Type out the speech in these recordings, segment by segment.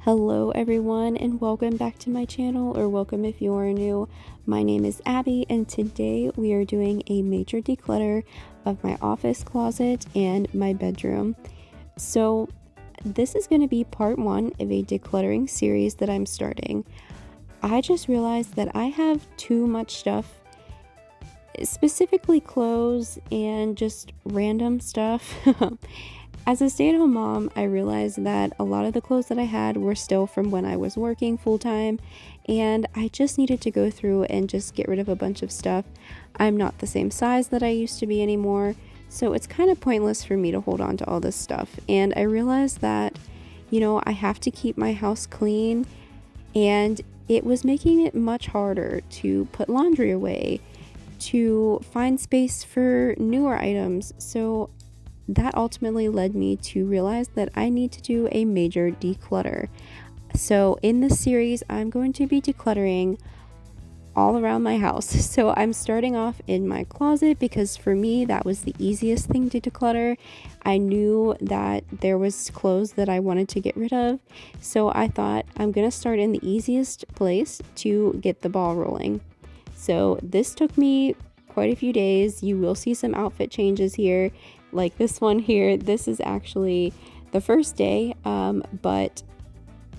Hello everyone and welcome back to my channel, or welcome if you are new. My name is Abby and today we are doing a major declutter of my office closet and my bedroom. So this is going to be part one of a decluttering series that I'm starting. I just realized that I have too much stuff, specifically clothes and just random stuff. As a stay-at-home mom, I realized that a lot of the clothes that I had were still from when I was working full-time, and I just needed to go through and just get rid of a bunch of stuff. I'm not the same size that I used to be anymore, so it's kind of pointless for me to hold on to all this stuff. And I realized that, I have to keep my house clean, and it was making it much harder to put laundry away, to find space for newer items. So that ultimately led me to realize that I need to do a major declutter. So in this series, I'm going to be decluttering all around my house. So I'm starting off in my closet because for me, that was the easiest thing to declutter. I knew that there was clothes that I wanted to get rid of. So I thought I'm going to start in the easiest place to get the ball rolling. So this took me quite a few days. You will see some outfit changes here. Like this one here, this is actually the first day, but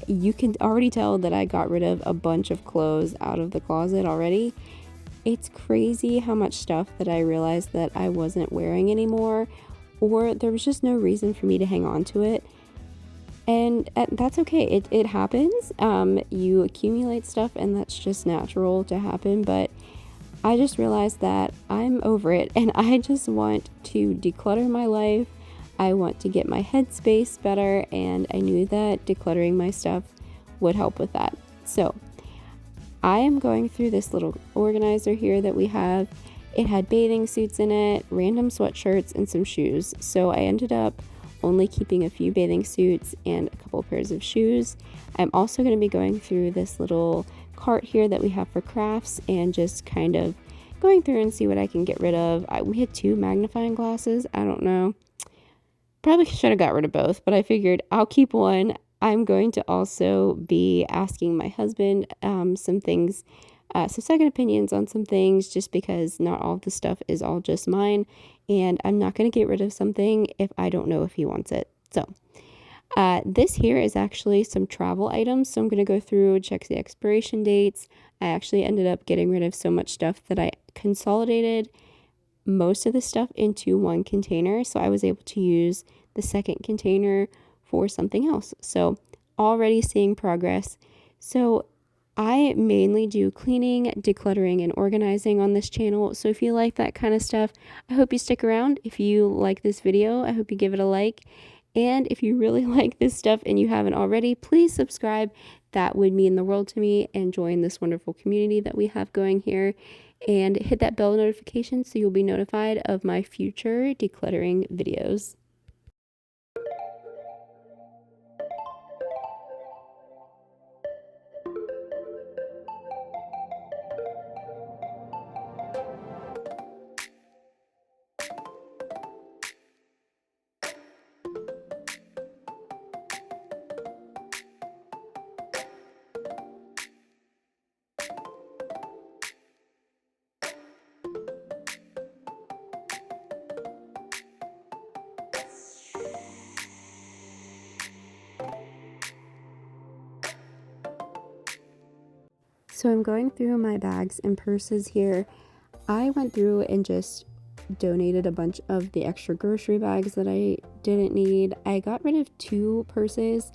you can already tell that I got rid of a bunch of clothes out of the closet already. It's crazy how much stuff that I realized that I wasn't wearing anymore, or there was just no reason for me to hang on to it. And that's okay. It happens. You accumulate stuff and that's just natural to happen, but I just realized that I'm over it and I just want to declutter my life. I want to get my headspace better, and I knew that decluttering my stuff would help with that. So I am going through this little organizer here that we have. It had bathing suits in it, random sweatshirts, and some shoes. So I ended up only keeping a few bathing suits and a couple pairs of shoes. I'm also going to be going through this little cart here that we have for crafts and just kind of going through and see what I can get rid of. We had 2 magnifying glasses. I don't know. Probably should have got rid of both, but I figured I'll keep one. I'm going to also be asking my husband some things, some second opinions on some things, just because not all of the stuff is all just mine, and I'm not going to get rid of something if I don't know if he wants it. So this here is actually some travel items, so I'm going to go through, check the expiration dates. I actually ended up getting rid of so much stuff that I consolidated most of the stuff into one container, so I was able to use the second container for something else. So already seeing progress. So I mainly do cleaning, decluttering, and organizing on this channel. So if you like that kind of stuff, I hope you stick around. If you like this video, I hope you give it a like. And if you really like this stuff and you haven't already, please subscribe. That would mean the world to me, and join this wonderful community that we have going here. And hit that bell notification so you'll be notified of my future decluttering videos. So I'm going through my bags and purses here. I went through and just donated a bunch of the extra grocery bags that I didn't need. I got rid of 2 purses.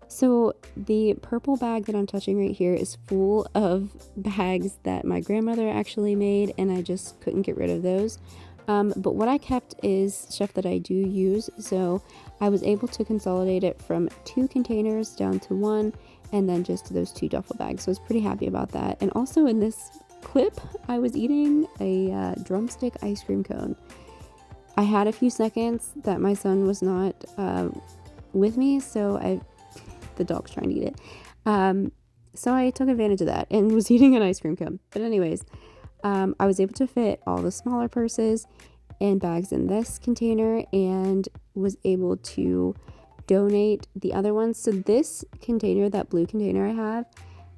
So the purple bag that I'm touching right here is full of bags that my grandmother actually made, and I just couldn't get rid of those. But what I kept is stuff that I do use, so I was able to consolidate it from 2 containers down to 1, and then just those 2 duffel bags. So I was pretty happy about that. And also in this clip, I was eating a drumstick ice cream cone. I had a few seconds that my son was not with me, so the dog's trying to eat it. So I took advantage of that and was eating an ice cream cone. But anyways, I was able to fit all the smaller purses and bags in this container, and was able to donate the other ones. So this container, that blue container I have,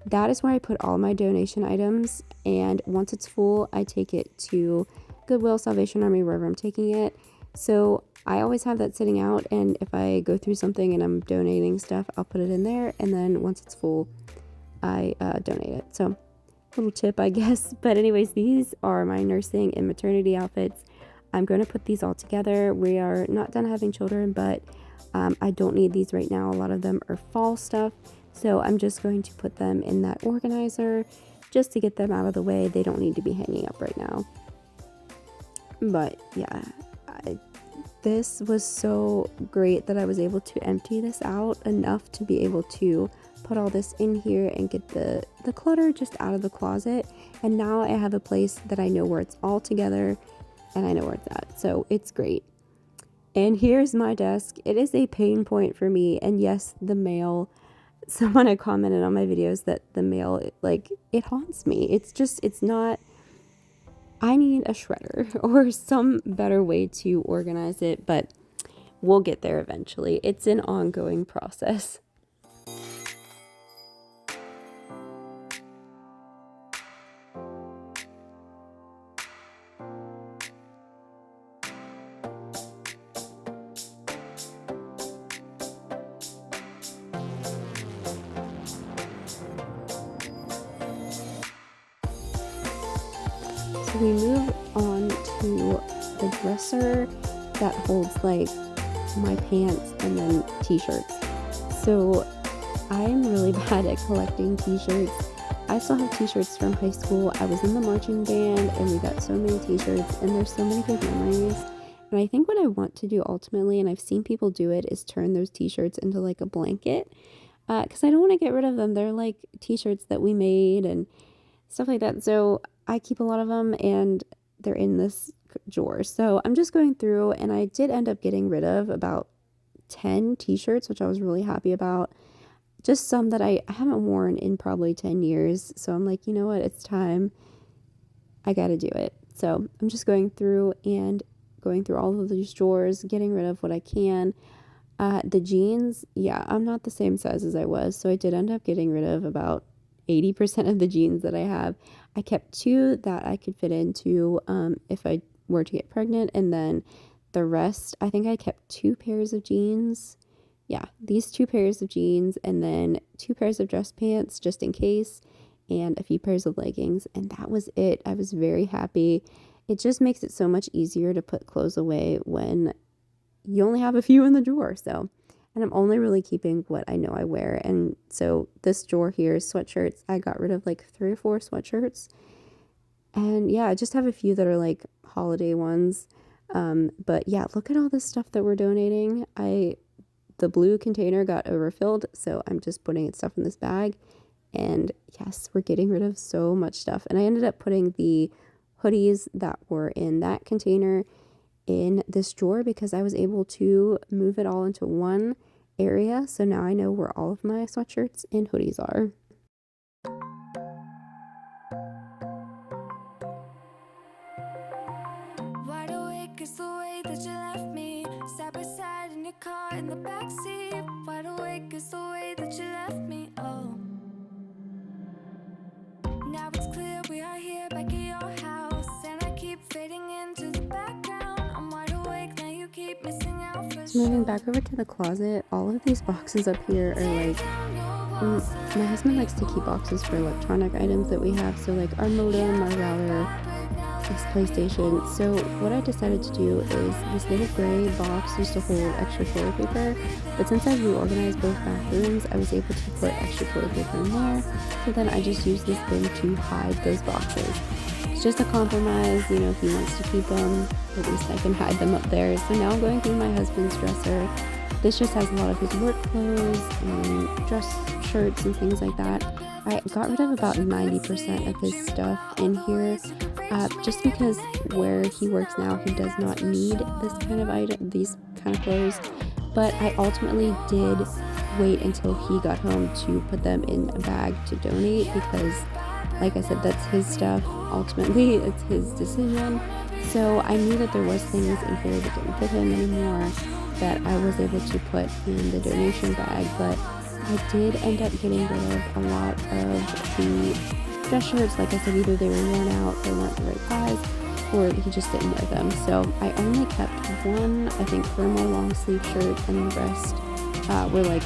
that is where I put all my donation items, and once it's full, I take it to Goodwill, Salvation Army, wherever I'm taking it. So I always have that sitting out, and if I go through something and I'm donating stuff, I'll put it in there, and then once it's full, I donate it. So little tip, I guess. But anyways, these are my nursing and maternity outfits. I'm going to put these all together. We are not done having children, but I don't need these right now. A lot of them are fall stuff, so I'm just going to put them in that organizer just to get them out of the way. They don't need to be hanging up right now. But yeah, this was so great that I was able to empty this out enough to be able to put all this in here and get the clutter just out of the closet. And now I have a place that I know where it's all together and I know where it's at. So it's great. And here's my desk. It is a pain point for me. And yes, the mail, someone had commented on my videos that the mail, like, it haunts me. It's not, I need a shredder or some better way to organize it, but we'll get there eventually. It's an ongoing process. So we move on to the dresser that holds like my pants and then t-shirts. So I am really bad at collecting t-shirts. I still have t-shirts from high school. I was in the marching band and we got so many t-shirts, and there's so many good memories. And I think what I want to do ultimately, and I've seen people do it, is turn those t-shirts into like a blanket, because I don't want to get rid of them. They're like t-shirts that we made and stuff like that. So I keep a lot of them and they're in this drawer. So I'm just going through, and I did end up getting rid of about 10 t-shirts, which I was really happy about. Just some that I haven't worn in probably 10 years. So I'm like, you know what? It's time. I got to do it. So I'm just going through all of these drawers, getting rid of what I can. The jeans, yeah, I'm not the same size as I was. So I did end up getting rid of about 80% of the jeans that I have. I kept 2 that I could fit into if I were to get pregnant, and then the rest, I think I kept 2 pairs of jeans. Yeah, these 2 pairs of jeans, and then 2 pairs of dress pants just in case, and a few pairs of leggings, and that was it. I was very happy. It just makes it so much easier to put clothes away when you only have a few in the drawer. So, and I'm only really keeping what I know I wear. And so this drawer here is sweatshirts. I got rid of like 3 or 4 sweatshirts. And yeah, I just have a few that are like holiday ones. But yeah, look at all this stuff that we're donating. The blue container got overfilled, so I'm just putting stuff in this bag. And yes, we're getting rid of so much stuff. And I ended up putting the hoodies that were in that container in this drawer because I was able to move it all into one area. So now I know where all of my sweatshirts and hoodies are. Wide awake is the way that you left me, side by side in your car in the backseat. Wide awake is the way that you left me, oh. Now it's clear we are here back at your house, and I keep fading into the background. I'm wide awake, now you keep missing out for So moving back over to the closet, all of these boxes up here are like, my husband likes to keep boxes for electronic items that we have. So like our modem, our router, this PlayStation. So what I decided to do is this little gray box used to hold extra toilet paper, but since I've reorganized both bathrooms, I was able to put extra toilet paper in there. So then I just use this bin to hide those boxes. It's just a compromise, you know, if he wants to keep them, at least I can hide them up there. So now I'm going through my husband's dresser. This just has a lot of his work clothes and dress shirts and things like that. I got rid of about 90% of his stuff in here, just because where he works now, he does not need this kind of item, these kind of clothes. But I ultimately did wait until he got home to put them in a bag to donate because, like I said, that's his stuff. Ultimately, it's his decision. So I knew that there was things in here that didn't fit him anymore. that I was able to put in the donation bag, but I did end up getting rid of a lot of the dress shirts. Like I said, either they were worn out, they weren't the right size, or he just didn't wear them. So I only kept one, I think, thermal long sleeve shirt, and the rest were like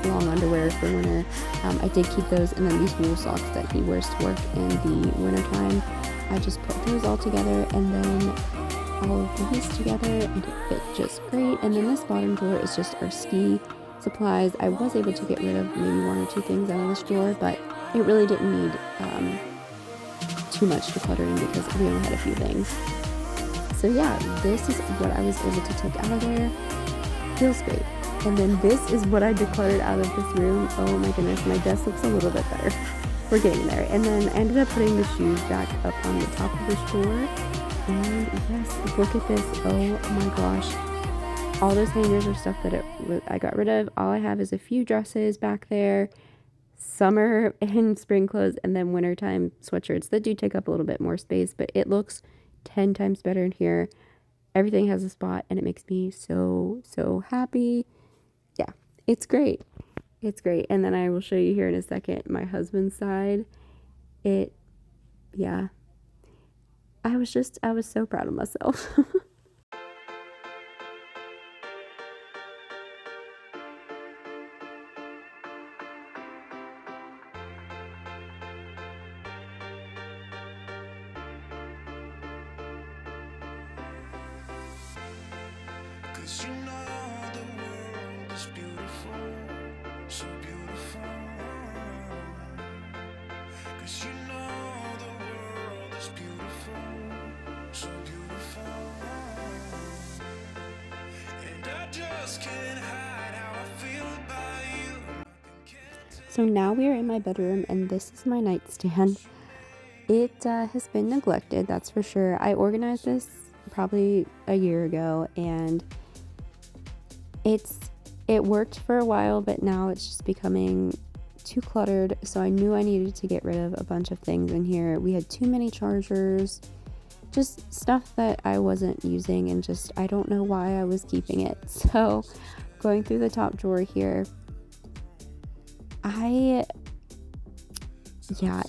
long underwear for winter. I did keep those, and then these wool socks that he wears to work in the wintertime, I just put those all together, and then all of these together, and it fit just great. And then this bottom drawer is just our ski supplies. I was able to get rid of maybe one or two things out of this drawer, but it really didn't need too much decluttering because we only had a few things. So yeah, this is what I was able to take out of there. Feels great. And then this is what I decluttered out of this room. Oh my goodness, my desk looks a little bit better. We're getting there. And then I ended up putting the shoes back up on the top of this drawer. And yes, look at this. Oh my gosh. All those hangers are stuff that I got rid of. All I have is a few dresses back there, summer and spring clothes, and then wintertime sweatshirts that do take up a little bit more space, but it looks 10 times better in here. Everything has a spot, and it makes me so, so happy. Yeah, it's great. It's great. And then I will show you here in a second my husband's side. Yeah. I was so proud of myself. Cause you know the world is beautiful, so beautiful. Cause you know the world is beautiful, so beautiful. And I just can't hide how I feel about you. So now we are in my bedroom, and this is my nightstand. It has been neglected, that's for sure. I organized this probably a year ago, and it worked for a while, but now it's just becoming too cluttered. So I knew I needed to get rid of a bunch of things in here. We had too many chargers, just stuff that I wasn't using, and just I don't know why I was keeping it. So going through the top drawer here,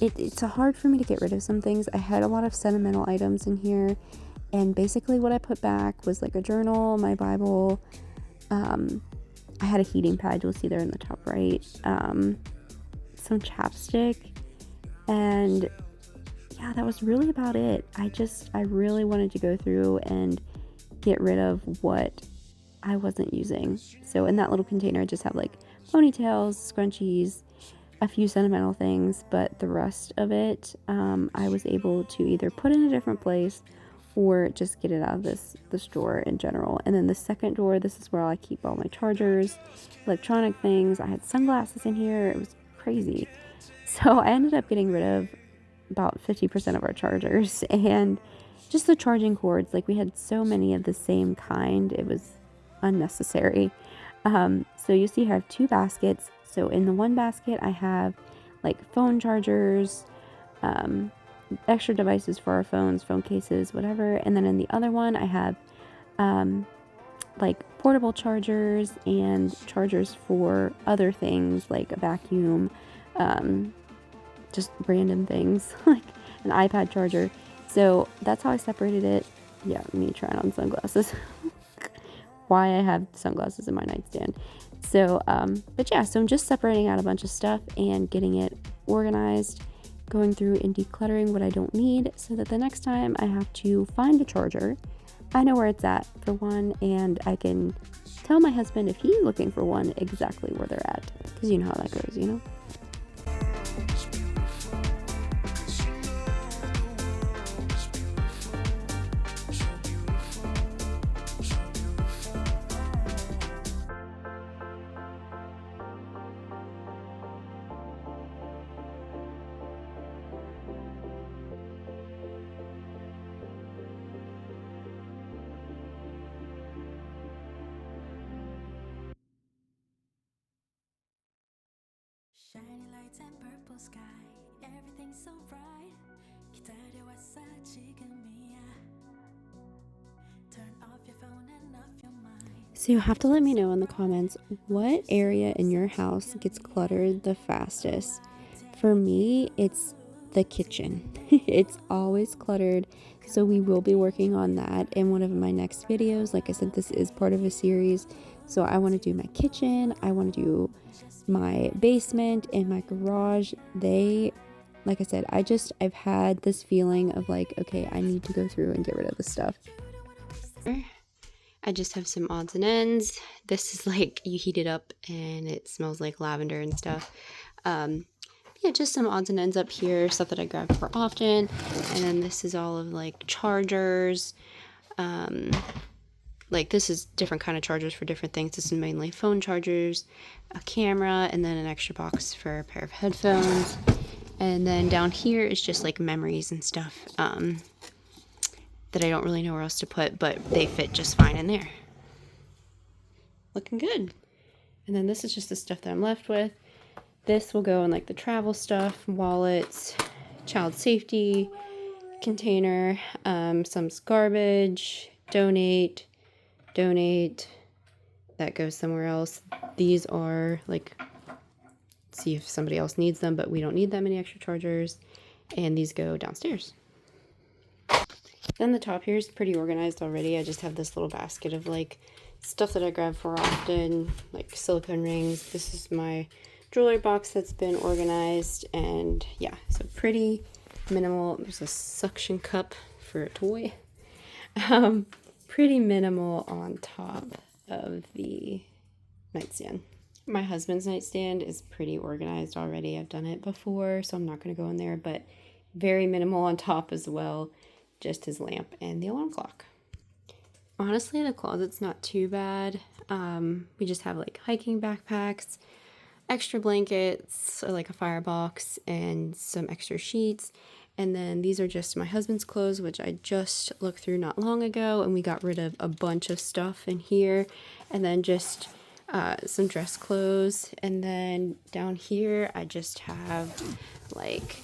it's hard for me to get rid of some things. I had a lot of sentimental items in here, and basically what I put back was like a journal, my Bible, I had a heating pad, you'll see there in the top right, some chapstick, and yeah, that was really about it. I really wanted to go through and get rid of what I wasn't using. So in that little container, I just have like ponytails, scrunchies, a few sentimental things, but the rest of it, I was able to either put in a different place or just get it out of this drawer in general. And then the second drawer, this is where I keep all my chargers, electronic things. I had sunglasses in here. It was crazy. So I ended up getting rid of about 50% of our chargers, and just the charging cords. Like, we had so many of the same kind, it was unnecessary. So you see I have two baskets. So in the one basket I have like phone chargers, extra devices for our phones, phone cases, whatever. And then in the other one I have like portable chargers and chargers for other things like a vacuum, just random things like an iPad charger. So that's how I separated it. Yeah, me trying on sunglasses. Why I have sunglasses in my nightstand. So but yeah, so I'm just separating out a bunch of stuff and getting it organized, going through and decluttering what I don't need, so that the next time I have to find a charger, I know where it's at, for one, and I can tell my husband, if he's looking for one, exactly where they're at, because you know how that goes, you know. Shiny lights and purple sky, everything's so bright. 기다려왔어 지금이야. So you have to let me know in the comments what area in your house gets cluttered the fastest. For me, it's the kitchen. It's always cluttered, so we will be working on that in one of my next videos. Like I said, this is part of a series, so I want to do my kitchen, I want to do my basement and my garage. Like I said, I've had this feeling of like, okay, I need to go through and get rid of this stuff. I just have some odds and ends. This is like, you heat it up and it smells like lavender and stuff. Yeah, just some odds and ends up here, stuff that I grab for often. And then this is all of like chargers. Like this is different kind of chargers for different things. This is mainly phone chargers, a camera, and then an extra box for a pair of headphones. And then down here is just like memories and stuff that I don't really know where else to put, but they fit just fine in there. Looking good. And then this is just the stuff that I'm left with. This will go in like the travel stuff, wallets, child safety container, some garbage, donate, that goes somewhere else. These are like, see if somebody else needs them, but we don't need that many extra chargers. And these go downstairs. Then the top here is pretty organized already. I just have this little basket of like stuff that I grab for often, like silicone rings. This is my jewelry box that's been organized, and yeah, so pretty minimal. There's a suction cup for a toy. Pretty minimal on top of the nightstand. My husband's nightstand is pretty organized already. I've done it before, so I'm not going to go in there, but very minimal on top as well. Just his lamp and the alarm clock. Honestly, the closet's not too bad. We just have like hiking backpacks, extra blankets, or like a firebox, and some extra sheets. And then these are just my husband's clothes, which I just looked through not long ago, and we got rid of a bunch of stuff in here. And then just some dress clothes. And then down here, I just have like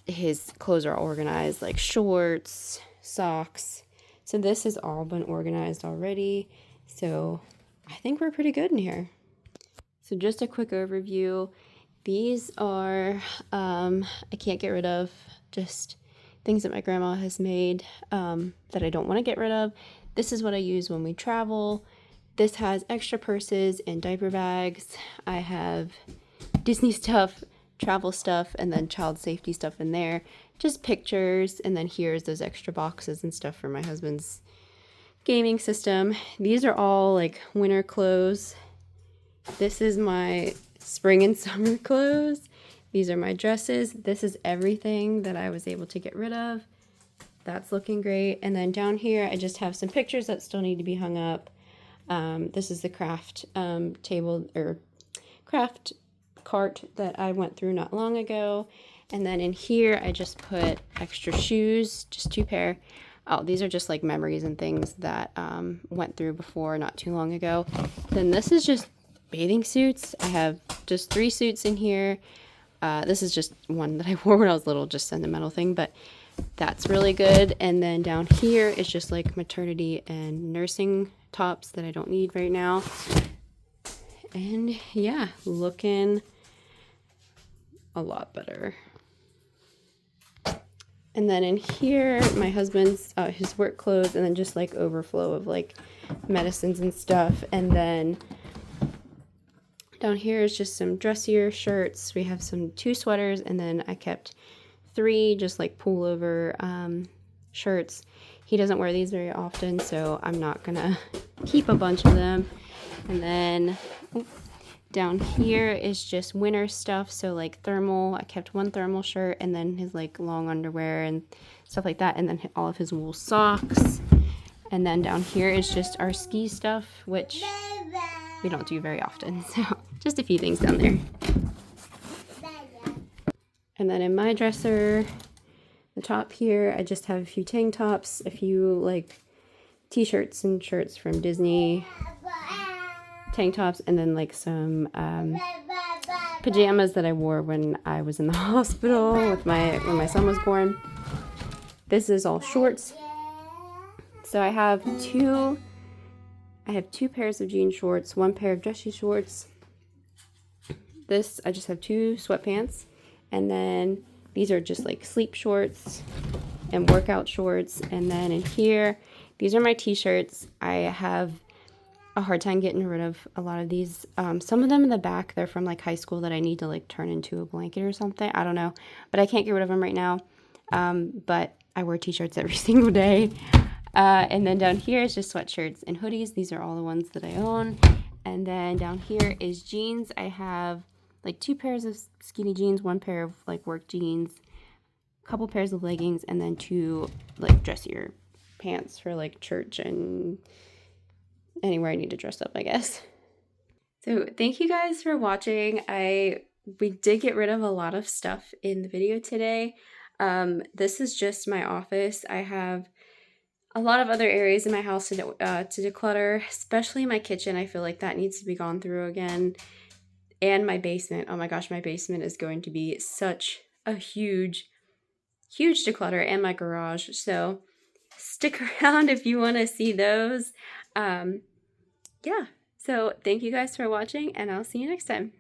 his clothes are organized, like shorts, socks. So this has all been organized already. So I think we're pretty good in here. So just a quick overview. These are, I can't get rid of, just things that my grandma has made that I don't want to get rid of. This is what I use when we travel. This has extra purses and diaper bags. I have Disney stuff, travel stuff, and then child safety stuff in there. Just pictures, and then here's those extra boxes and stuff for my husband's gaming system. These are all like winter clothes. This is my spring and summer clothes. These are my dresses. This is everything that I was able to get rid of. That's looking great. And then down here, I just have some pictures that still need to be hung up. This is the craft table or craft cart that I went through not long ago. And then in here, I just put extra shoes, just 2 pair. Oh, these are just like memories and things that went through before not too long ago. Then this is just bathing suits. I have just 3 suits in here. This is just one that I wore when I was little, just sentimental thing, but that's really good. And then down here is just like maternity and nursing tops that I don't need right now. And yeah, looking a lot better. And then in here, my husband's, his work clothes, and then just like overflow of like medicines and stuff. And then down here is just some dressier shirts. We have 2 sweaters, and then I kept 3 just like pullover shirts. He doesn't wear these very often, so I'm not gonna keep a bunch of them. And then down here is just winter stuff, so like thermal. I kept 1 thermal shirt, and then his like long underwear and stuff like that, and then all of his wool socks. And then down here is just our ski stuff, which we don't do very often, so just a few things down there. And then in my dresser, the top here, I just have a few tank tops, a few like t-shirts and shirts from Disney, tank tops, and then like some pajamas that I wore when I was in the hospital with when my son was born. This is all shorts. So I have two pairs of jean shorts, one pair of dressy shorts. This, I just have two sweatpants, and then these are just like sleep shorts and workout shorts. And then in here, these are my t-shirts. I have a hard time getting rid of a lot of these. Some of them in the back, they're from like high school that I need to like turn into a blanket or something. I don't know, but I can't get rid of them right now. But I wear t-shirts every single day. And then down here is just sweatshirts and hoodies. These are all the ones that I own. And then down here is jeans. I have like two pairs of skinny jeans, one pair of like work jeans, a couple pairs of leggings, and then two like dressier pants for like church and anywhere I need to dress up, I guess. So thank you guys for watching. We did get rid of a lot of stuff in the video today. This is just my office. I have a lot of other areas in my house to declutter, especially my kitchen. I feel like that needs to be gone through again. And my basement. Oh my gosh, my basement is going to be such a huge declutter, and my garage. So stick around if you want to see those. Yeah. So thank you guys for watching, and I'll see you next time.